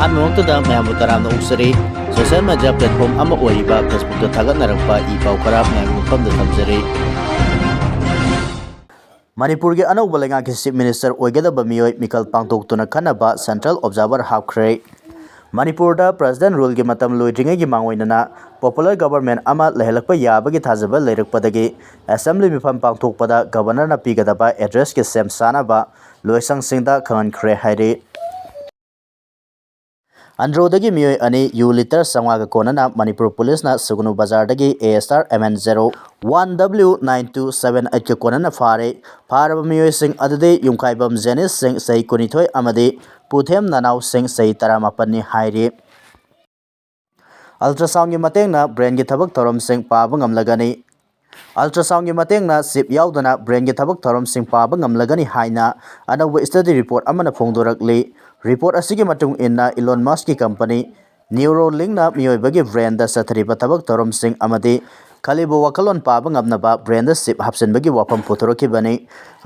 ꯑꯍꯥꯟꯕꯃꯛꯇꯗ ꯃꯌꯥꯝꯕꯨ ꯇꯔꯥꯝꯅ ꯑꯣꯛꯆꯔꯤ social media platform ꯑꯃ ꯑꯣꯏꯔꯤꯕ ꯐꯦꯁꯕꯨꯛꯇ ꯊꯥꯒꯠꯅꯔꯛꯄ ꯏ ꯄꯥꯎ ꯈꯔ ꯃꯌꯥꯝꯒꯤ ꯃꯐꯝꯗ ꯊꯝꯖꯔꯤ꯫ ꯃꯅꯤꯄꯨꯔꯒꯤ ꯑꯅꯧꯕ ꯂꯩꯉꯥꯛꯀꯤ ꯆꯤꯐ ꯃꯤꯅꯤꯁꯇꯔ ꯑꯣꯏꯒꯗꯕ ꯃꯤꯑꯣꯏ ꯃꯤꯈꯜ ꯄꯥꯡꯊꯣꯛꯇꯨꯅ ꯈꯟꯅꯕ ꯁꯦꯟꯇ꯭ꯔꯦꯜ ꯑꯣꯕꯖꯥꯔꯚꯔ ꯍꯥꯞꯈ꯭ꯔꯦ꯫ ꯃꯅꯤꯄꯨꯔꯗ ꯄ꯭ꯔꯦꯁꯤꯗꯦꯟꯠ ꯔꯨꯜꯒꯤ ꯃꯇꯝ ꯂꯣꯏꯗ꯭ꯔꯤꯉꯩꯒꯤ ꯃꯥꯡꯑꯣꯏꯅꯅ ꯄꯣꯄꯨꯂꯔ ꯒꯚꯔꯟꯃꯦꯟꯠ ꯑꯃ ꯂꯩꯍꯜꯂꯛꯄ ꯌꯥꯕꯒꯤ ꯊꯥꯖꯕ ꯂꯩꯔꯛꯄꯗꯒꯤ ꯑꯦꯁꯦꯝꯕ꯭ꯂꯤ ꯃꯤꯐꯝ ꯄꯥꯡꯊꯣꯛꯄꯗ ꯒꯚꯔꯅꯔꯅ ꯄꯤꯒꯗꯕ ꯑꯦꯗ꯭ꯔꯦꯁꯀꯤ ꯁꯦꯝ ꯁꯥꯅꯕ ꯂꯣꯏꯁꯪꯁꯤꯡꯗ ꯈꯪꯍꯟꯈ꯭ꯔꯦ ꯍꯥꯏꯔꯤ꯫ ꯑꯟꯗ꯭ꯔꯣꯗꯒꯤ ꯃꯤꯑꯣꯏ ꯑꯅꯤ ꯌꯨ ꯂꯤꯇꯔ 500ꯒ ꯀꯣꯟꯅꯅ ꯃꯅꯤꯄꯨꯔ ꯄꯨꯂꯤꯁꯅ ꯁꯨꯒꯨꯅꯨ ꯕꯖꯥꯔꯗꯒꯤ ASR-MN01W9278ꯒ ꯀꯣꯟꯅꯅ ꯐꯥꯔꯦ꯫ ꯐꯥꯔꯕ ꯃꯤꯑꯣꯏꯁꯤꯡ ꯑꯗꯨꯗꯤ ꯌꯨꯝꯈꯥꯏꯕꯝ ꯖꯦꯅꯤꯁ ꯁꯤꯡ ꯆꯍꯤ 12 ꯑꯃꯗꯤ ꯄꯨꯊꯦꯝ ꯅꯅꯥꯎ ꯁꯤꯡ ꯆꯍꯤ 19ꯅꯤ ꯍꯥꯏꯔꯤ꯫ ꯑꯜꯇ꯭ꯔꯥꯁꯥꯎꯟꯒꯤ ꯃꯇꯦꯡꯅ ꯕ꯭ꯔꯦꯟꯒꯤ ꯊꯕꯛ ꯊꯧꯔꯝꯁꯤꯡ ꯄꯥꯕ ꯉꯝꯂꯒꯅꯤ꯫ ꯑꯜꯇ꯭ꯔꯥꯁꯥꯎꯟꯒꯤ ꯃꯇꯦꯡꯅ ꯆꯤꯞ ꯌꯥꯎꯗꯅ ꯕ꯭ꯔꯦꯟꯒꯤ ꯊꯕꯛ ꯊꯧꯔꯝꯁꯤꯡ ꯄꯥꯕ ꯉꯝꯂꯒꯅꯤ ꯍꯥꯏꯅ ꯑꯅꯧꯕ ꯁ꯭ꯇꯗꯤ ꯔꯤꯄꯣꯔꯠ ꯑꯃꯅ ꯐꯣꯡꯗꯣꯔꯛꯂꯤ꯫ ꯔꯤꯄꯣꯔꯠ ꯑꯁꯤꯒꯤ ꯃꯇꯨꯡ ꯏꯟꯅ ꯏꯂꯣꯟ ꯃꯁꯛꯀꯤ ꯀꯝꯄꯅꯤ ꯅ꯭ꯌꯨꯔꯣꯂꯤꯡꯛꯅ ꯃꯤꯑꯣꯏꯕꯒꯤ ꯕ꯭ꯔꯦꯟꯗ ꯆꯠꯊꯔꯤꯕ ꯊꯕꯛ ꯊꯧꯔꯝꯁꯤꯡ ꯑꯃꯗꯤ ꯈꯜꯂꯤꯕ ꯋꯥꯈꯜꯂꯣꯟ ꯄꯥꯕ ꯉꯝꯅꯕ ꯕ꯭ꯔꯦꯟꯗ ꯆꯤꯞ ꯍꯥꯞꯆꯤꯟꯕꯒꯤ ꯋꯥꯐꯝ ꯄꯨꯊꯣꯔꯛꯈꯤꯕꯅꯤ꯫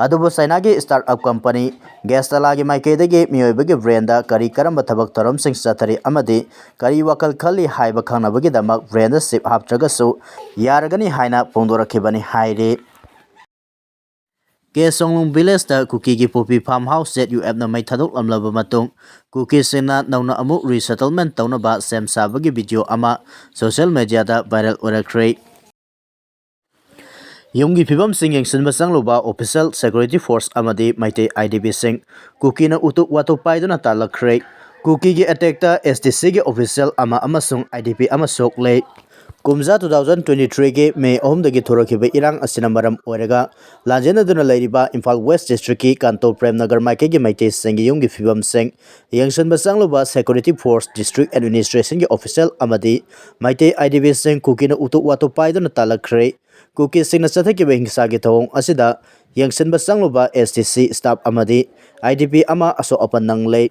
ꯑꯗꯨꯕꯨ ꯆꯥꯏꯅꯥꯒꯤ ꯁ꯭ꯇꯥꯔꯠ-ꯑꯞ ꯀꯝꯄꯅꯤ ꯒꯦꯁꯇꯂꯥꯒꯤ ꯃꯥꯏꯀꯩꯗꯒꯤ ꯃꯤꯑꯣꯏꯕꯒꯤ ꯕ꯭ꯔꯦꯟꯗ ꯀꯔꯝꯕ ꯊꯕꯛ ꯊꯧꯔꯝꯁꯤꯡ ꯆꯠꯊꯔꯤ ꯑꯃꯗꯤ ꯀꯔꯤ ꯋꯥꯈꯜ ꯈꯜꯂꯤ ꯍꯥꯏꯕ ꯈꯪꯅꯕꯒꯤꯗꯃꯛ ꯕ꯭ꯔꯦꯟꯗ ꯆꯤꯞ ꯍꯥꯞꯇ꯭ꯔꯒꯁꯨ ꯌꯥꯔꯒꯅꯤ ꯍꯥꯏꯅ ꯐꯣꯡꯗꯣꯔꯛꯈꯤꯕꯅꯤ ꯍꯥꯏꯔꯤ꯫ ꯀꯦꯁꯣꯡꯂꯨꯡ ꯚꯤꯂꯦꯖꯇ ꯀꯨꯀꯤꯒꯤ ꯄꯣꯄꯤ ꯐꯥꯔꯝ ꯍꯥꯎꯁ ZUFꯅ ꯃꯩ ꯊꯥꯗꯣꯛꯂꯝꯂꯕ ꯃꯇꯨꯡ ꯀꯨꯀꯤꯁꯤꯡꯅ ꯅꯧꯅ ꯑꯃꯨꯛ ꯔꯤꯁꯦꯇꯜꯃꯦꯟꯠ ꯇꯧꯅꯕ ꯁꯦꯝ ꯁꯥꯕꯒꯤ ꯚꯤꯗꯤꯑꯣ ꯑꯃ ꯁꯣꯁꯤꯌꯦꯜ ꯃꯤꯗꯤꯌꯥꯗ ꯚꯥꯏꯔꯦꯜ ꯑꯣꯏꯔꯛꯈ꯭ꯔꯦ꯫ ꯌꯨꯝꯒꯤ ꯐꯤꯕꯝꯁꯤꯡ ꯌꯦꯡꯁꯤꯟꯕ ꯆꯪꯂꯨꯕ ꯑꯣꯐꯤꯁꯤꯌꯦꯜ ꯁꯦꯀ꯭ꯌꯨꯔꯤꯇꯤ ꯐꯣꯔꯁ ꯑꯃꯗꯤ ꯃꯩꯇꯩ IDPꯁꯤꯡ ꯀꯨꯀꯤꯅ ꯎꯇꯨꯞ ꯋꯥꯇꯨꯞ ꯄꯥꯏꯗꯨꯅ ꯇꯥꯟꯂꯛꯈ꯭ꯔꯦ꯫ ꯀꯨꯀꯤꯒꯤ ꯑꯦꯇꯦꯛꯇ STCꯒꯤ ꯑꯣꯐꯤꯁꯤꯌꯦꯜ ꯑꯃ ꯑꯃꯁꯨꯡ IDP ꯑꯃ ꯁꯣꯛꯂꯦ꯫ ꯀꯨꯝꯖꯥ 2023ꯒꯤ ꯃꯦ 3ꯗꯒꯤ ꯊꯣꯔꯛꯈꯤꯕ ꯏꯔꯥꯡ ꯑꯁꯤꯅ ꯃꯔꯝ ꯑꯣꯏꯔꯒ ꯂꯥꯟꯖꯦꯟꯅꯗꯨꯅ ꯂꯩꯔꯤꯕ ꯏꯝꯐꯥꯜ ꯋꯦꯁꯠ ꯗꯤꯁꯇ꯭ꯔꯤꯛꯀꯤ ꯀꯥꯟꯇꯣ ꯄ꯭ꯔꯦꯝꯅꯒꯔ ꯃꯥꯏꯀꯩꯒꯤ ꯃꯩꯇꯩꯁꯤꯡꯒꯤ ꯌꯨꯝꯒꯤ ꯐꯤꯕꯝꯁꯤꯡ ꯌꯦꯡꯁꯤꯟꯕ ꯆꯪꯂꯨꯕ ꯁꯦꯀ꯭ꯌꯨꯔꯤꯇꯤ ꯐꯣꯔꯁ, ꯗꯤꯁꯇ꯭ꯔꯤꯛ ꯑꯦꯗꯃꯤꯅꯤꯁꯇ꯭ꯔꯦꯁꯟꯒꯤ ꯑꯣꯐꯤꯁꯤꯌꯦꯜ ꯑꯃꯗꯤ ꯃꯩꯇꯩ IDPꯁꯤꯡ ꯀꯨꯀꯤꯅ ꯎꯇꯨꯞ ꯋꯥꯇꯨꯞ ꯄꯥꯏꯗꯨꯅ ꯇꯥꯟꯂꯛꯈ꯭ꯔꯦ꯫ ꯀꯨꯀꯤꯁꯤꯡꯅ ꯆꯠꯊꯈꯤꯕ ꯍꯤꯡꯁꯥꯒꯤ ꯊꯧꯑꯣꯡ ꯑꯁꯤꯗ ꯌꯦꯡꯁꯤꯟꯕ ꯆꯪꯂꯨꯕ STC ꯁ꯭ꯇꯥꯐ ꯑꯃꯗꯤ IDP ꯑꯃ ꯑꯁꯣꯛ-ꯑꯄꯟ ꯅꯪꯂꯦ꯫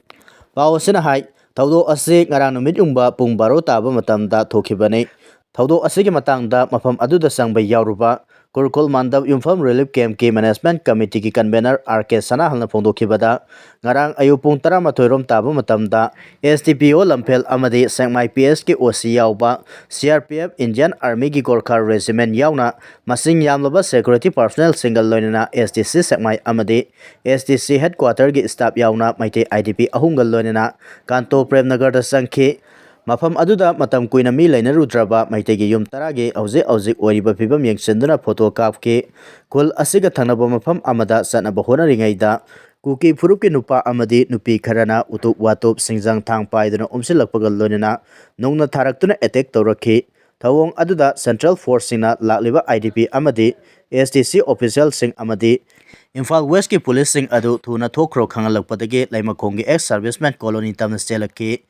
ꯄꯥꯎ ꯑꯁꯤꯅ ꯍꯥꯏ ꯊꯧꯗꯣꯛ ꯑꯁꯤ ꯉꯔꯥꯡ ꯅꯨꯃꯤꯠ ꯌꯨꯡꯕ ꯄꯨꯡ 12 ꯇꯥꯕ ꯃꯇꯝꯗ ꯊꯣꯛꯈꯤꯕꯅꯤ꯫ ꯊꯧꯗꯣꯛ ꯑꯁꯤꯒꯤ ꯃꯇꯥꯡꯗ ꯃꯐꯝ ꯑꯗꯨꯗ ꯆꯪꯕ ꯌꯥꯎꯔꯨꯕ ꯀꯨꯔꯈꯨꯜ ꯃꯥꯟꯗꯞ ꯌꯨꯝꯐꯝ ꯔꯤꯂꯤꯐ ꯀꯦꯝꯞꯀꯤ ꯃꯦꯅꯦꯖꯃꯦꯟꯠ ꯀꯝꯃꯤꯇꯤꯒꯤ ꯀꯟꯚꯦꯅꯔ RK ꯁꯅꯥꯍꯜꯅ ꯐꯣꯡꯗꯣꯛꯈꯤꯕꯗ ꯉꯔꯥꯡ ꯑꯌꯨꯛ ꯄꯨꯡ 12 ꯇꯥꯕ ꯃꯇꯝꯗ SDPO ꯂꯝꯐꯦꯜ ꯑꯃꯗꯤ ꯁꯦꯛꯃꯥꯏ PSꯀꯤ OC ꯌꯥꯎꯕ CRPF ꯏꯟꯗꯤꯌꯟ ꯑꯥꯔꯃꯤꯒꯤ ꯒꯣꯔꯈꯥ ꯔꯦꯖꯤꯃꯦꯟꯠ ꯌꯥꯎꯅ ꯃꯁꯤꯡ ꯌꯥꯝꯂꯕ ꯁꯦꯀ꯭ꯌꯨꯔꯤꯇꯤ ꯄꯥꯔꯁꯣꯅꯦꯜꯁꯤꯡꯒ ꯂꯣꯏꯅꯅ STC ꯁꯦꯛꯃꯥꯏ ꯑꯃꯗꯤ STC ꯍꯦꯗꯀ꯭ꯋꯥꯇꯔꯒꯤ ꯁ꯭ꯇꯥꯐ ꯌꯥꯎꯅ ꯃꯩꯇꯩ IDP 3ꯒ ꯂꯣꯏꯅꯅ ꯀꯥꯟꯇꯣ ꯄ꯭ꯔꯦꯝꯅꯒꯔꯗ ꯆꯪꯈꯤ꯫ ꯃꯐꯝ ꯑꯗꯨꯗ ꯃꯇꯝ ꯀꯨꯏꯅ ꯃꯤ ꯂꯩꯅꯔꯨꯗ꯭ꯔꯕ ꯃꯩꯇꯩꯒꯤ ꯌꯨꯝ 10ꯒꯤ ꯍꯧꯖꯤꯛ ꯍꯧꯖꯤꯛ ꯑꯣꯏꯔꯤꯕ ꯐꯤꯕꯝ ꯌꯦꯡꯁꯤꯟꯗꯨꯅ ꯐꯣꯇꯣ ꯀꯥꯞꯈꯤ꯫ ꯈꯨꯜ ꯑꯁꯤꯒ ꯊꯪꯅꯕ ꯃꯐꯝ ꯑꯃꯗ ꯆꯠꯅꯕ ꯍꯣꯠꯅꯔꯤꯉꯩꯗ ꯀꯨꯀꯤ ꯐꯨꯔꯨꯞꯀꯤ ꯅꯨꯄꯥ ꯑꯃꯗꯤ ꯅꯨꯄꯤ ꯈꯔꯅ ꯎꯇꯨꯞ ꯋꯥꯇꯨꯞ ꯁꯤꯡꯖꯪ ꯊꯥꯡ ꯄꯥꯏꯗꯨꯅ ꯑꯣꯝꯁꯤꯜꯂꯛꯄꯒ ꯂꯣꯏꯅꯅ ꯅꯨꯡꯅ ꯊꯥꯔꯛꯇꯨꯅ ꯑꯦꯇꯦꯛ ꯇꯧꯔꯛꯈꯤ꯫ ꯊꯧꯑꯣꯡ ꯑꯗꯨꯗ ꯁꯦꯟꯇ꯭ꯔꯦꯜ ꯐꯣꯔꯁꯁꯤꯡꯅ ꯂꯥꯛꯂꯤꯕ IDP ꯑꯃꯗꯤ STC ꯑꯣꯐꯤꯁꯤꯌꯦꯜꯁꯤꯡ ꯑꯃꯗꯤ ꯏꯝꯐꯥꯜ ꯋꯦꯁꯠꯀꯤ ꯄꯨꯂꯤꯁꯁꯤꯡ ꯑꯗꯨ ꯊꯨꯅ ꯊꯣꯛꯈ꯭ꯔꯣ ꯈꯪꯍꯜꯂꯛꯄꯗꯒꯤ ꯂꯩꯃꯈꯣꯡꯒꯤ ꯑꯦꯛꯁ-ꯁꯔꯚꯤꯁꯃꯦꯟ ꯀꯣꯂꯣꯅꯤ ꯇꯝꯅ ꯆꯦꯜꯂꯛꯈꯤ꯫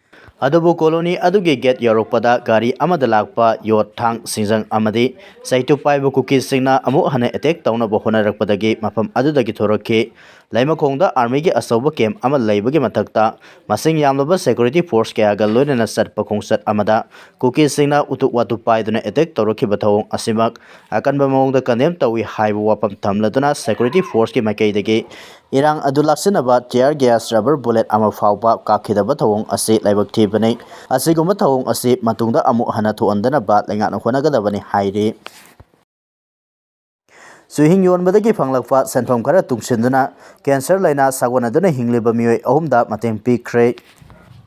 ꯑꯗꯨꯕꯨ ꯀꯣꯂꯣꯅꯤ ꯑꯗꯨꯒꯤ ꯒꯦꯠ ꯌꯧꯔꯛꯄꯗ ꯒꯥꯔꯤ ꯑꯃꯗ ꯂꯥꯛꯄ ꯌꯣꯠ, ꯊꯥꯡ, ꯁꯤꯡꯖꯪ ꯑꯃꯗꯤ ꯆꯩꯇꯨꯞ ꯄꯥꯏꯕ ꯀꯨꯀꯤꯁꯤꯡꯅ ꯑꯃꯨꯛ ꯍꯟꯅ ꯑꯦꯇꯦꯛ ꯇꯧꯅꯕ ꯍꯣꯠꯅꯔꯛꯄꯗꯒꯤ ꯃꯐꯝ ꯑꯗꯨꯗꯒꯤ ꯊꯣꯔꯛꯈꯤ꯫ ꯂꯩꯃꯈꯣꯡꯗ ꯑꯥꯔꯃꯤꯒꯤ ꯑꯆꯧꯕ ꯀꯦꯝꯞ ꯑꯃ ꯂꯩꯕꯒꯤ ꯃꯊꯛꯇ ꯃꯁꯤꯡ ꯌꯥꯝꯂꯕ ꯁꯦꯀ꯭ꯌꯨꯔꯤꯇꯤ ꯐꯣꯔꯁ ꯀꯌꯥꯒ ꯂꯣꯏꯅꯅ ꯆꯠꯄ ꯈꯣꯡꯆꯠ ꯑꯃꯗ ꯀꯨꯀꯤꯁꯤꯡꯅ ꯎꯇꯨꯞ ꯋꯥꯇꯨꯞ ꯄꯥꯏꯗꯨꯅ ꯑꯦꯇꯦꯛ ꯇꯧꯔꯛꯈꯤꯕ ꯊꯧꯑꯣꯡ ꯑꯁꯤꯃꯛ ꯑꯀꯟꯕ ꯃꯑꯣꯡꯗ ꯀꯟꯗꯦꯝ ꯇꯧꯏ ꯍꯥꯏꯕ ꯋꯥꯐꯝ ꯊꯝꯂꯗꯨꯅ ꯁꯦꯀ꯭ꯌꯨꯔꯤꯇꯤ ꯐꯣꯔꯁꯀꯤ ꯃꯥꯏꯀꯩꯗꯒꯤ ꯏꯔꯥꯡ ꯑꯗꯨ ꯂꯥꯛꯁꯤꯟꯅꯕ ꯇꯤꯌꯔ ꯒ꯭ꯌꯥꯁ, ꯔꯕꯔ ꯕꯨꯂꯦꯠ ꯑꯃ ꯐꯥꯎꯕ ꯀꯥꯞꯈꯤꯗꯕ ꯊꯧꯑꯣꯡ ꯑꯁꯤ ꯂꯥꯏꯕꯛ ꯊꯤꯕꯅꯤ꯫ ꯑꯁꯤꯒꯨꯝꯕ ꯊꯧꯑꯣꯡ ꯑꯁꯤ ꯃꯇꯨꯡꯗ ꯑꯃꯨꯛ ꯍꯟꯅ ꯊꯣꯛꯍꯟꯗꯅꯕ ꯂꯩꯉꯥꯛꯅ ꯍꯣꯠꯅꯒꯗꯕꯅꯤ ꯍꯥꯏꯔꯤ꯫ ꯆꯨꯍꯤꯡ ꯌꯣꯟꯕꯗꯒꯤ ꯐꯪꯂꯛꯄ ꯁꯦꯟꯐꯝ ꯈꯔ ꯇꯨꯡꯁꯤꯟꯗꯨꯅ ꯀꯦꯟꯁꯔ ꯂꯥꯏꯅꯥ ꯁꯥꯒꯣꯟꯅꯗꯨꯅ ꯍꯤꯡꯂꯤꯕ ꯃꯤꯑꯣꯏ 3ꯗ ꯃꯇꯦꯡ ꯄꯤꯈ꯭ꯔꯦ꯫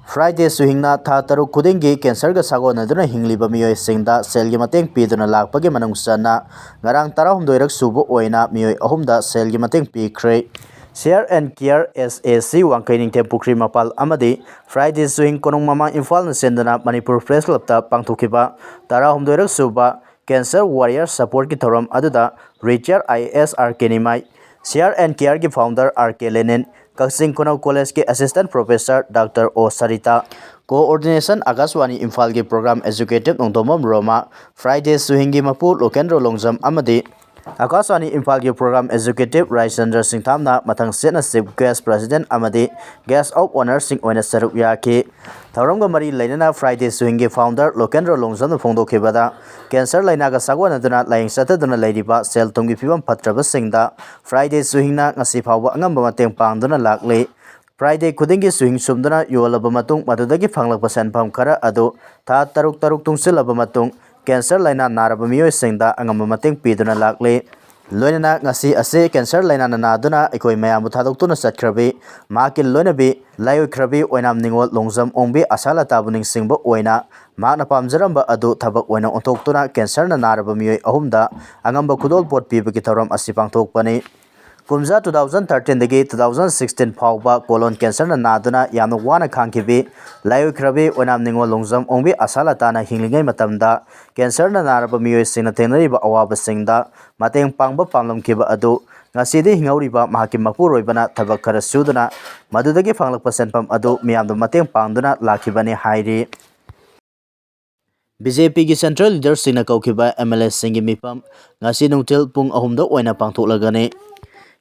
ꯐ꯭ꯔꯥꯏꯗꯦ ꯆꯨꯍꯤꯡꯅ ꯊꯥ 6 ꯈꯨꯗꯤꯡꯒꯤ ꯀꯦꯟꯁꯔꯒ ꯁꯥꯒꯣꯟꯅꯗꯨꯅ ꯍꯤꯡꯂꯤꯕ ꯃꯤꯑꯣꯏꯁꯤꯡꯗ ꯁꯦꯜꯒꯤ ꯃꯇꯦꯡ ꯄꯤꯗꯨꯅ ꯂꯥꯛꯄꯒꯤ ꯃꯅꯨꯡ ꯆꯟꯅ ꯉꯔꯥꯡ 16ꯔꯛ ꯁꯨꯕ ꯑꯣꯏꯅ ꯃꯤꯑꯣꯏ 3ꯗ ꯁꯦꯜꯒꯤ ꯃꯇꯦꯡ ꯄꯤꯈ꯭ꯔꯦ꯫ ꯁꯦꯌꯔ ꯑꯦꯟ ꯀꯦꯌꯔ SAC ꯋꯥꯡꯈꯩ ꯅꯤꯡꯊꯦꯝꯄꯨꯈ꯭ꯔꯤ ꯃꯄꯥꯜ ꯑꯃꯗꯤ ꯐ꯭ꯔꯥꯏꯗꯦ ꯆꯨꯍꯤꯡ ꯀꯣꯅꯨꯡ ꯃꯃꯥꯡ ꯏꯝꯐꯥꯜꯅ ꯁꯤꯟꯗꯨꯅ ꯃꯅꯤꯄꯨꯔ ꯄ꯭ꯔꯦꯁ ꯀ꯭ꯂꯕꯇ ꯄꯥꯡꯊꯣꯛꯈꯤꯕ 16ꯔꯛ ꯁꯨꯕ ꯀꯦꯟꯁꯔ ꯋꯥꯔꯤꯌꯔ ꯁꯄꯣꯔꯠꯀꯤ ꯊꯧꯔꯝ ꯑꯗꯨꯗ retired IAS RK Nimai, share and ꯀꯦꯌꯔꯒꯤ founder RK Lenin, Kakching Khunou ꯀꯣꯂꯦꯖꯀꯤ assistant professor doctor O Sarita, coordination ꯑꯀꯥꯁꯋꯥꯅꯤ ꯏꯝꯐꯥꯜꯒꯤ ꯄ꯭ꯔꯣꯒ꯭ꯔꯥꯝ ꯑꯦꯛꯖꯤꯀ꯭ꯌꯨꯇꯤꯕ ꯅꯣꯡꯊꯣꯝꯕꯝ ꯔꯣꯃꯥ, ꯐ꯭ꯔꯥꯏꯗꯦ ꯆꯨꯍꯤꯡꯒꯤ ꯃꯄꯨ ꯂꯣꯀꯦꯟꯗ꯭ꯔꯣ ꯂꯣꯡꯖꯝ ꯑꯃꯗꯤ ꯑꯀꯥꯁꯋꯥꯅꯤ ꯏꯝꯐꯥꯜꯒꯤ ꯄ꯭ꯔꯣꯒ꯭ꯔꯥꯝ ꯑꯦꯛꯖꯤꯀ꯭ꯌꯨꯇꯤꯕ ꯔꯥꯏꯆꯟꯗ꯭ꯔ ꯁꯤꯡꯊꯥꯝꯅ ꯃꯊꯪ ꯆꯦꯠꯅ ꯆꯤꯐ ꯒꯦꯁꯠ, ꯄ꯭ꯔꯦꯁꯤꯗꯦꯟꯠ ꯑꯃꯗꯤ ꯒꯦꯁꯠ ꯑꯣꯐ ꯑꯣꯅꯔꯁꯤꯡ ꯑꯣꯏꯅ ꯁꯔꯨꯛ ꯌꯥꯈꯤ꯫ ꯊꯧꯔꯝꯒ ꯃꯔꯤ ꯂꯩꯅꯅ ꯐ꯭ꯔꯥꯏꯗꯦ ꯆꯨꯍꯤꯡꯒꯤ ꯐꯥꯎꯟꯗꯔ ꯂꯣꯀꯦꯟꯗ꯭ꯔꯣ ꯂꯣꯡꯖꯝꯅ ꯐꯣꯡꯗꯣꯛꯈꯤꯕꯗ ꯀꯦꯟꯁꯔ ꯂꯥꯏꯅꯥꯒ ꯁꯥꯒꯣꯟꯅꯗꯨꯅ ꯂꯥꯏꯌꯦꯡ ꯆꯠꯊꯗꯨꯅ ꯂꯩꯔꯤꯕ ꯁꯦꯜ-ꯊꯨꯝꯒꯤ ꯐꯤꯕꯝ ꯐꯠꯇ꯭ꯔꯕꯁꯤꯡꯗ ꯐ꯭ꯔꯥꯏꯗꯦ ꯆꯨꯍꯤꯡꯅ ꯉꯁꯤ ꯐꯥꯎꯕ ꯑꯉꯝꯕ ꯃꯇꯦꯡ ꯄꯥꯡꯗꯨꯅ ꯂꯥꯛꯂꯤ꯫ Friday khudingi swing sumduna yolaba matung madudagi phanglakpa senpham khara adu tha taruk taruk tungsilaba matung cancer laina naraba miyoi singda angamba mateng piduna lakle loinana ngasi ase cancer laina naduna ekoi mayam thadokuna satkhrabi makil loinabi layo khrabi oinam ningol longjam ongbi asala tabuning singba oina makna pamjaramba adu thabak oina onthoktuna cancer na naraba miyoi ahumda angamba khudol pot pibagi thoram asi pangthokpani Kumza 2013 dagi 2016 phawba colon cancer na naduna yamna wana khangkibi layo khrabi onam ningo longjam ongbi asala tana hinglingai matamda cancer na naraba miyoi singna thenariba awaba singda mateng pangba pamlamkiba adu ngasidi hingauriba mahaki mapuroibana thabak khara suduna madudagi phanglakpa senpam adu miyamda mateng pangduna lakhibani hairi BJP ki Central Leader singna kaukiba MLA singi mipam ngasi nungtil pung ahumda oina pangthoklagani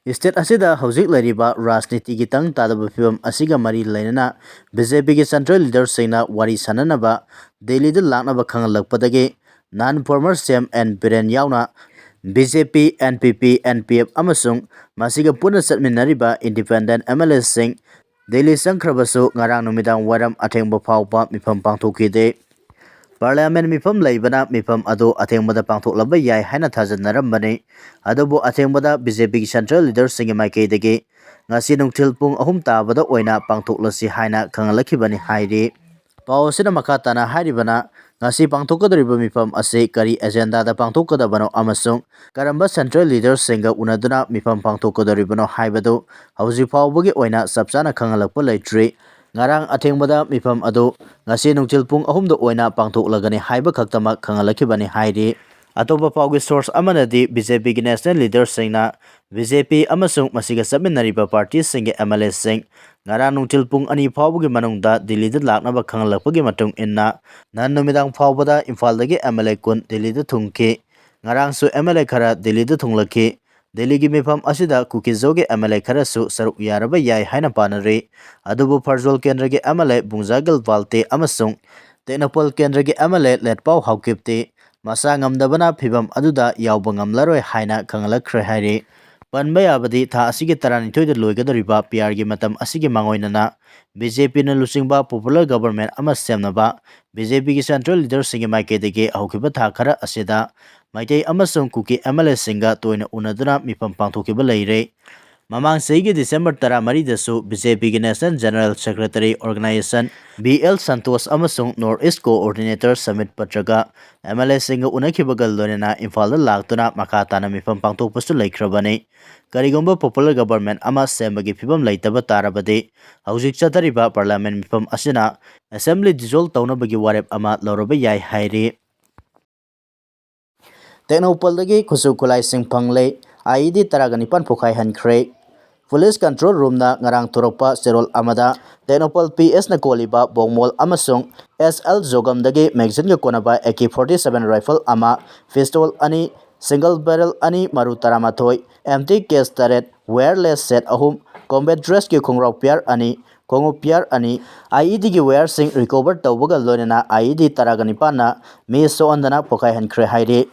State asida hauzik lariba rajniti ki tang tadaba phibam asiga mari lainana BJP ki Central Leader singna wari sananaba Delhi da laknaba khangalakpadagi non former CM and Biren yauna BJP NPP NPF amasung masiga puna satminariba independent MLA sing Delhi sangkhrabasu ngarang numidang waram athengba phawpa mifam pangthokide Parliament mifam laibana mifam ado athengmada pangthoklaba yai haina thajanarambani adobo athengmada BJP ki Central Leader singi maikaidagi ngasi nungthil pung ahum tabada oina pangthoklasi haina khangalakibani hairi pawsina makatana hairibana ngasi pangthokadariba mifam ase kari agenda da pangthokadabano amasung karamba Central Leader singa unaduna mifam pangthokadaribano haibado hauji phawbagi oina sapchana khangalakpa leitri ngarang athengmada mifam ado ngasi nungtil pung ahumda oina pangthoklagani haiba khaktamak khangalakibani hairi atoba pawgi source amanadi BJP ki national leader singna BJP amasung masiga sabminariba party singe MLA sing ngarang nungtil pung ani phawbugi manungda Delhi da laknaba khangalakpagi matung inna nan numidang phawbada Imphal dagi MLA kun Delhi da thungki ngarang su MLA khara Delhi da thunglaki Delhi ki mifam asida Kukigi MLA khara su saruk yaraba yai haina panari adubu Farjol kendra ki MLA Bungjagal Balte amasung Tenapol kendra ki MLA Letpau Haukipti masa ngamdabana phibam aduda yawba ngamlaroi haina khangalakkhre hairi panba yabadi tha asigi taranithoi da loigadariba PR gi matam asigi mangoinana BJP na lusingba popular government ama semnaba BJP ki central leader singi maikedagi ahokiba tha khara asida maitai amasung kuki MLA singa toina unaduna mifam pangthokiba leire Mamang segi December 13 dasu BJP ki National General Secretary Organization BL Santos amasung Northeast Coordinator Summit patraga MLA singa unakibagal lonena Imphal da laktuna makatana mifam pangthokpasu laikhrabani karigomba popular government ama sembagi phibam leitaba tarabadi hauzik chatariba parliament mifam asina assembly dissolve taunabagi warep ama loroba yai hairi Technopaldagi khusu khulai sing phanglei IED taragani pan phokai hankhre Police Control Room na ngarang turokpa serol amada Technopal PS na koliba bongmol amasung SL Jogam dagi magazine ga konaba AK-47 rifle ama pistol ani single barrel ani maru taramathoi empty case turret wireless set ahum combat dress ki khongrau piar ani kongu piar ani IED gi wire sing recover tawbaga loinana IED taragani pana mi so andana pokai hankhre hairi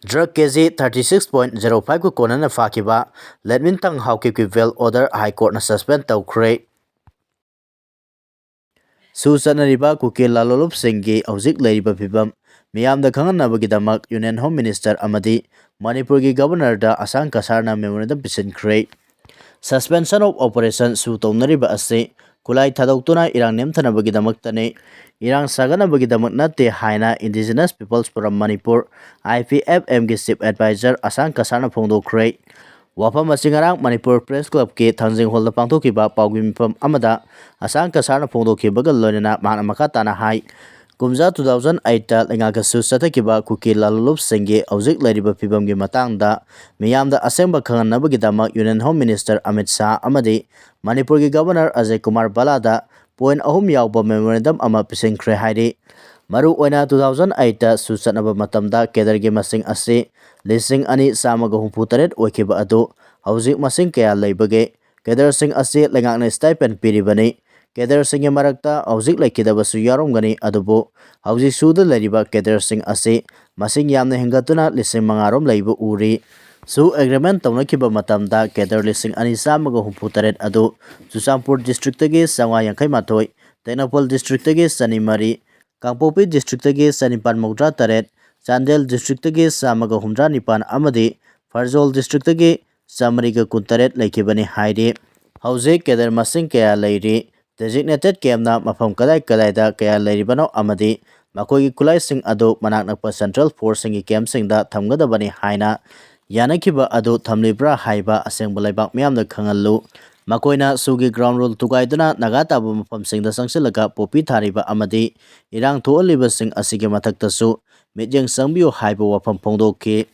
Drug KG 36.05 ko konana fakiba letmin tang hauki ki vel order high court na suspend tawkhre Susanariba kuki lalolup singi hauzik leiriba phibam miyamda khanganabagi damak Union Home Minister amadi Manipurgi Governor da asang kasarna memorandum pisinkhre Suspension of operation su tawnariba ase kulai thadautuna irang nemthanabagi damaktane irang saganabagi damak nate haina Indigenous Peoples Forum Manipur IPFM gi chief advisor asang kasarna phongdokhre wafam asingarang Manipur Press Club ki thangjing hall da pangthokiba pawgi mifam amada asang kasarna phongdokhibaga loinana mahna makatana hai Kumza 2008 ta lengakasu satakiba kuki lalulup singi hauzik leiriba phibamgi matangda miyamda asengba khanganabagi damak Union Home Minister Amit Shah amadi Manipurgi Governor Ajay Kumar Balada point ahum yawba memorandum ama pisinkhre hairi maru oina 2008 ta susatnaba matamda kedargi masing ase lising ani samaga humputarет oikiba adu hauzik masing kaya leibage kedar sing ase lengakna stipend piribani Kedar sing marakta hauzik laikidabasu yaromgani adubu hauzik suda lariba kedar sing ase masing yamna hingatuna lising mangarom laibu uri Su agreement tawnakiba matamda cadre lising ani samaga humpu adu Chusampur district tagi sangwa yangkai mathoi, Tenapol district tagi sanimari, Kangpopi district tagi sanipan mawdra taret, Chandel district tagi samaga humdra nipan amadi Farzol district tagi samariga kuntaret laikibani haide. Hauze cadre masing kaya lairi, designated camna mafam kadai da kaya lairibano amadi makoi kulai sing adu manak nakpa central force singi camp singda thamgadabani haina Yanakiba adu thamlibra haiba asengba laibak miyamna khangallu makoina sugi ground rule tugaiduna nagatabu mafam singda sangsilaga popi thariba amadi irang thoaliba sing asige mathaktasu mityang sangbiyo haiba wafam phongdoki